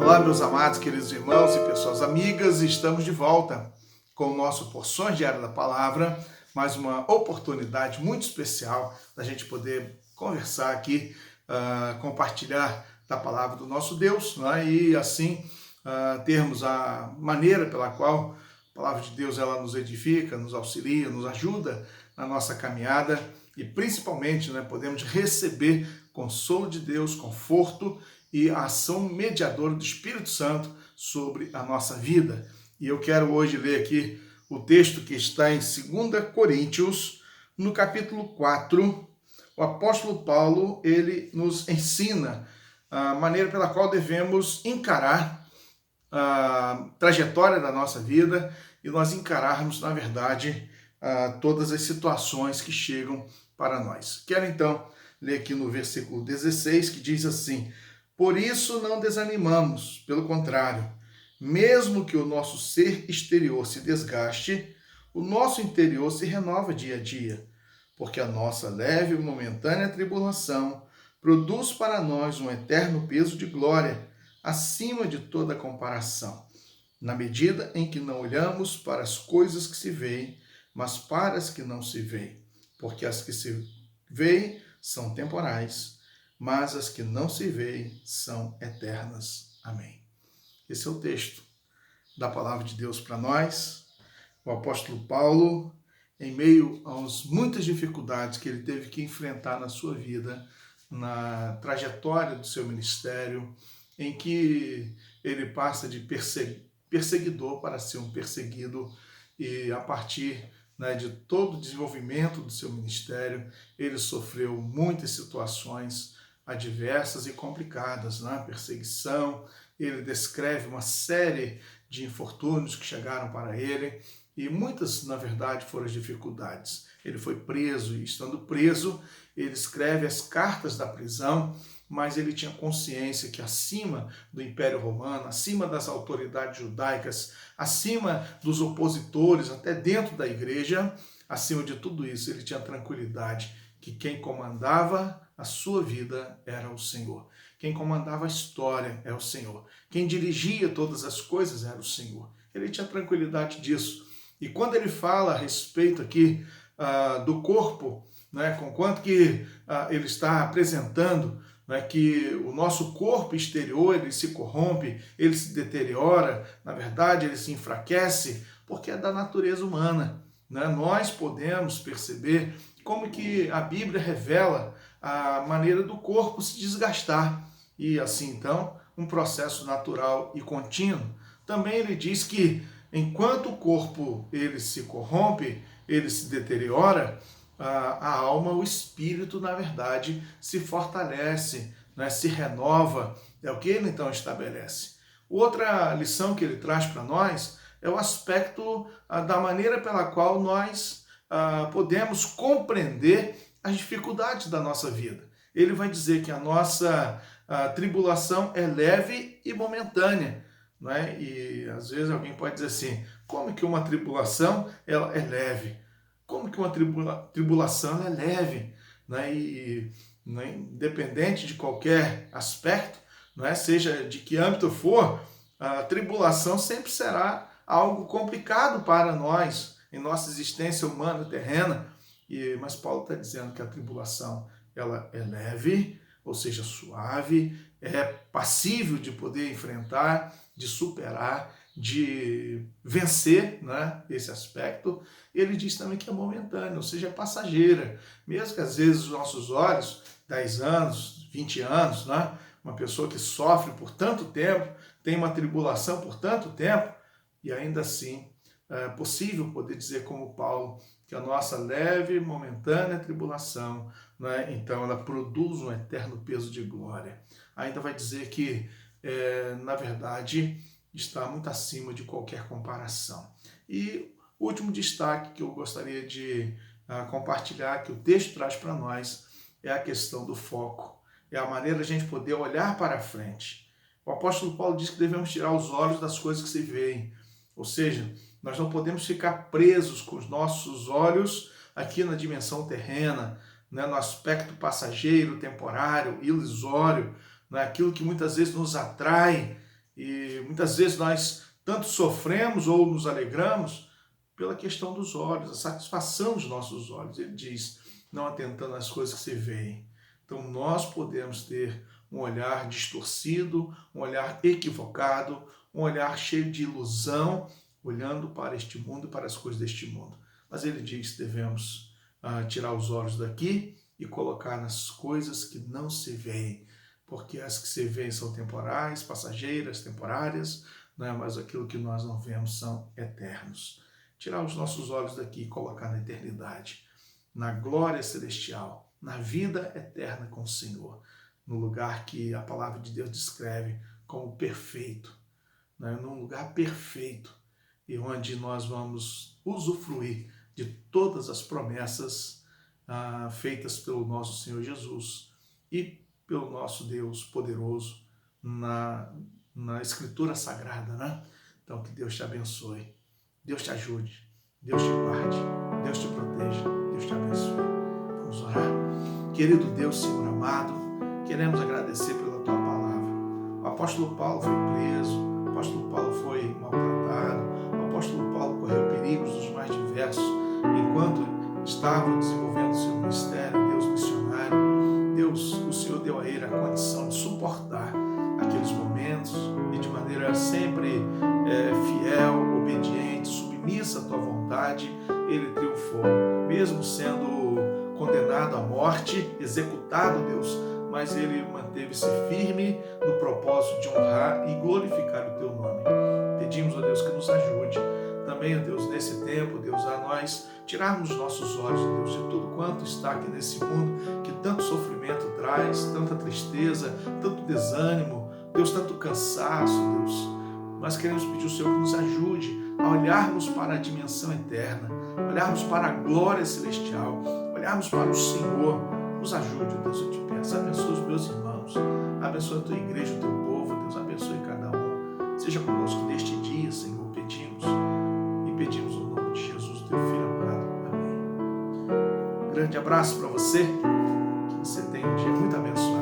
Olá, meus amados, queridos irmãos e pessoas amigas, estamos de volta com o nosso Porções Diárias da Palavra, mais uma oportunidade muito especial da gente poder conversar aqui, compartilhar da Palavra do nosso Deus, né? E assim termos a maneira pela qual a Palavra de Deus ela nos edifica, nos auxilia, nos ajuda na nossa caminhada e principalmente podemos receber consolo de Deus, conforto e a ação mediadora do Espírito Santo sobre a nossa vida. E eu quero hoje ler aqui o texto que está em 2 Coríntios, no capítulo 4. O apóstolo Paulo, ele nos ensina a maneira pela qual devemos encarar a trajetória da nossa vida e nós encararmos, na verdade, todas as situações que chegam para nós. Quero então ler aqui no versículo 16, que diz assim: por isso não desanimamos, pelo contrário, mesmo que o nosso ser exterior se desgaste, o nosso interior se renova dia a dia, porque a nossa leve e momentânea tribulação produz para nós um eterno peso de glória, acima de toda comparação, na medida em que não olhamos para as coisas que se veem, mas para as que não se veem, porque as que se veem são temporais, mas as que não se veem são eternas. Amém. Esse é o texto da palavra de Deus para nós. O apóstolo Paulo, em meio às muitas dificuldades que ele teve que enfrentar na sua vida, na trajetória do seu ministério, em que ele passa de perseguidor para ser um perseguido, e a partir de todo o desenvolvimento do seu ministério, ele sofreu muitas situações adversas e complicadas, perseguição. Ele descreve uma série de infortúnios que chegaram para ele, e muitas, na verdade, foram as dificuldades. Ele foi preso, e estando preso, ele escreve as cartas da prisão, mas ele tinha consciência que acima do Império Romano, acima das autoridades judaicas, acima dos opositores, até dentro da igreja, acima de tudo isso, ele tinha tranquilidade que quem comandava a sua vida era o Senhor. Quem comandava a história é o Senhor. Quem dirigia todas as coisas era o Senhor. Ele tinha tranquilidade disso. E quando ele fala a respeito aqui do corpo, conquanto que ele está apresentando que o nosso corpo exterior ele se corrompe, ele se deteriora, na verdade ele se enfraquece, porque é da natureza humana. Nós podemos perceber como que a Bíblia revela a maneira do corpo se desgastar, e assim então um processo natural e contínuo. Também ele diz que enquanto o corpo ele se corrompe, ele se deteriora, a alma, o espírito, na verdade, se fortalece, se renova. É o que ele então estabelece. Outra lição que ele traz para nós é o aspecto da maneira pela qual nós podemos compreender as dificuldades da nossa vida. Ele vai dizer que a nossa tribulação é leve e momentânea. E às vezes alguém pode dizer assim: como que uma tribulação ela é leve? Como que uma tribulação ela é leve? Independente de qualquer aspecto, seja de que âmbito for, a tribulação sempre será algo complicado para nós, em nossa existência humana terrena. Mas Paulo está dizendo que a tribulação ela é leve, ou seja, suave, é passível de poder enfrentar, de superar, de vencer esse aspecto. Ele diz também que é momentâneo, ou seja, é passageira. Mesmo que às vezes os nossos olhos, 10 anos, 20 anos, uma pessoa que sofre por tanto tempo, tem uma tribulação por tanto tempo, e ainda assim é possível poder dizer como Paulo, que a nossa leve e momentânea tribulação, então ela produz um eterno peso de glória. Ainda vai dizer que, na verdade, está muito acima de qualquer comparação. E o último destaque que eu gostaria de compartilhar, que o texto traz para nós, é a questão do foco. É a maneira de a gente poder olhar para frente. O apóstolo Paulo diz que devemos tirar os olhos das coisas que se veem. Ou seja, nós não podemos ficar presos com os nossos olhos aqui na dimensão terrena, no aspecto passageiro, temporário, ilusório, aquilo que muitas vezes nos atrai E muitas vezes nós tanto sofremos ou nos alegramos pela questão dos olhos, a satisfação dos nossos olhos. Ele diz, não atentando às coisas que se veem. Então nós podemos ter um olhar distorcido, um olhar equivocado, um olhar cheio de ilusão, olhando para este mundo e para as coisas deste mundo. Mas ele diz que devemos tirar os olhos daqui e colocar nas coisas que não se veem, porque as que se veem são temporais, passageiras, temporárias, não é? Mas aquilo que nós não vemos são eternos. Tirar os nossos olhos daqui e colocar na eternidade, na glória celestial, na vida eterna com o Senhor, no lugar que a palavra de Deus descreve como perfeito, né? Num lugar perfeito, e onde nós vamos usufruir de todas as promessas feitas pelo nosso Senhor Jesus e pelo nosso Deus poderoso na Escritura Sagrada, né? Então, que Deus te abençoe, Deus te ajude, Deus te guarde, Deus te proteja, Deus te abençoe. Vamos orar? Querido Deus, Senhor amado, queremos agradecer pela Tua palavra. O apóstolo Paulo foi preso, o apóstolo Paulo foi maltratado, o apóstolo Paulo correu perigos dos mais diversos, enquanto estava desenvolvendo o seu ministério, Deus missionário. Deus, o Senhor deu a ele a condição de suportar aqueles momentos e de maneira sempre fiel, obediente, submissa à Tua vontade, ele triunfou, mesmo sendo condenado à morte, executado, Deus, mas ele manteve-se firme no propósito de honrar e glorificar o Teu nome. Pedimos, ó Deus, que nos ajude também, ó Deus, nesse tempo, Deus, a nós tirarmos os nossos olhos, Deus, de tudo quanto está aqui nesse mundo, que tanto sofrimento traz, tanta tristeza, tanto desânimo, Deus, tanto cansaço, Deus. Nós queremos pedir ao Senhor que nos ajude a olharmos para a dimensão eterna, olharmos para a glória celestial, olharmos para o Senhor. Nos ajude, Deus, eu te peço. Abençoe os meus irmãos, abençoe a Tua igreja, o Teu povo, Deus, abençoe cada um. Seja conosco neste dia, Senhor, pedimos no nome de Jesus, Teu Filho amado. Amém. Um grande abraço para você, que você tenha um dia muito abençoado.